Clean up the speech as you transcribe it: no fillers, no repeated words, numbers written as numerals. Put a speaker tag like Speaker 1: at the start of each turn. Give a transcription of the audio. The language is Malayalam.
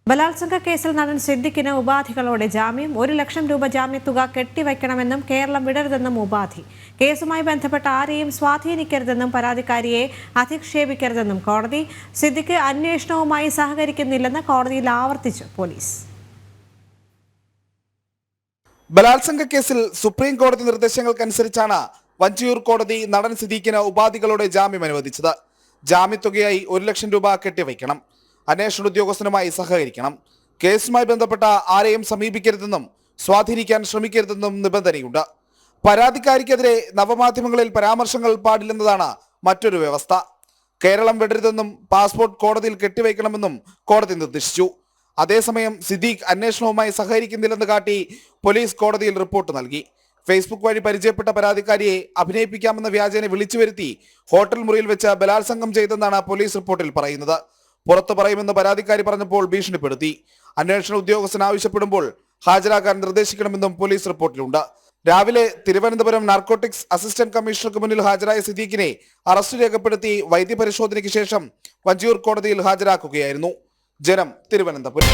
Speaker 1: ബലാത്സംഗ കേസിൽ നടൻ സിദ്ദിഖിന് ഉപാധികളോടെ ജാമ്യം. 1 ലക്ഷം രൂപ ജാമ്യത്തുക കെട്ടിവയ്ക്കണമെന്നും കേരളം വിടരുതെന്നും ഉപാധി. കേസുമായി ബന്ധപ്പെട്ട ആരെയും സ്വാധീനിക്കരുതെന്നും പരാതിക്കാരിയെ അധിക്ഷേപിക്കരുതെന്നും കോടതി. സിദ്ദിഖ് അന്വേഷണവുമായി സഹകരിക്കുന്നില്ലെന്ന് കോടതിയിൽ ആവർത്തിച്ചു പോലീസ്.
Speaker 2: ബലാത്സംഗ കേസിൽ സുപ്രീം കോടതി നിർദ്ദേശങ്ങൾക്കനുസരിച്ചാണ് വഞ്ചിയൂർ കോടതി നടൻ സിദ്ദിഖിന് ഉപാധികളോടെ ജാമ്യം അനുവദിച്ചത്. ജാമ്യത്തുകയായി 1 ലക്ഷം രൂപ കെട്ടിവയ്ക്കണം. അന്വേഷണ ഉദ്യോഗസ്ഥനുമായി സഹകരിക്കണം. കേസുമായി ബന്ധപ്പെട്ട ആരെയും സമീപിക്കരുതെന്നും സ്വാധീനിക്കാൻ ശ്രമിക്കരുതെന്നും നിബന്ധനയുണ്ട്. പരാതിക്കാരിക്കെതിരെ നവമാധ്യമങ്ങളിൽ പരാമർശങ്ങൾ പാടില്ലെന്നതാണ് മറ്റൊരു വ്യവസ്ഥ. കേരളം വിടരുതെന്നും പാസ്പോർട്ട് കോടതിയിൽ കെട്ടിവയ്ക്കണമെന്നും കോടതി നിർദ്ദേശിച്ചു. അതേസമയം സിദ്ദീഖ് അന്വേഷണവുമായി സഹകരിക്കുന്നില്ലെന്ന് കാട്ടി പോലീസ് കോടതിയിൽ റിപ്പോർട്ട് നൽകി. ഫേസ്ബുക്ക് വഴി പരിചയപ്പെട്ട പരാതിക്കാരിയെ അഭിനയിപ്പിക്കാമെന്ന വ്യാജേന വിളിച്ചു വരുത്തി ഹോട്ടൽ മുറിയിൽ വെച്ച് ബലാത്സംഗം ചെയ്തെന്നാണ് പോലീസ് റിപ്പോർട്ടിൽ പറയുന്നത്. പുറത്തു പറയുമെന്ന് പരാതിക്കാരി പറഞ്ഞപ്പോൾ ഭീഷണിപ്പെടുത്തി. അന്വേഷണ ഉദ്യോഗസ്ഥൻ ആവശ്യപ്പെടുമ്പോൾ ഹാജരാക്കാൻ നിർദ്ദേശിക്കണമെന്നും പോലീസ് റിപ്പോർട്ടിലുണ്ട്. രാവിലെ തിരുവനന്തപുരം നാർക്കോട്ടിക്സ് അസിസ്റ്റന്റ് കമ്മീഷണർക്ക് മുന്നിൽ ഹാജരായ സിദ്ദീഖിനെ അറസ്റ്റ് രേഖപ്പെടുത്തി വൈദ്യപരിശോധനയ്ക്ക് ശേഷം വഞ്ചിയൂർ കോടതിയിൽ ഹാജരാക്കുകയായിരുന്നു. ജനം, തിരുവനന്തപുരം.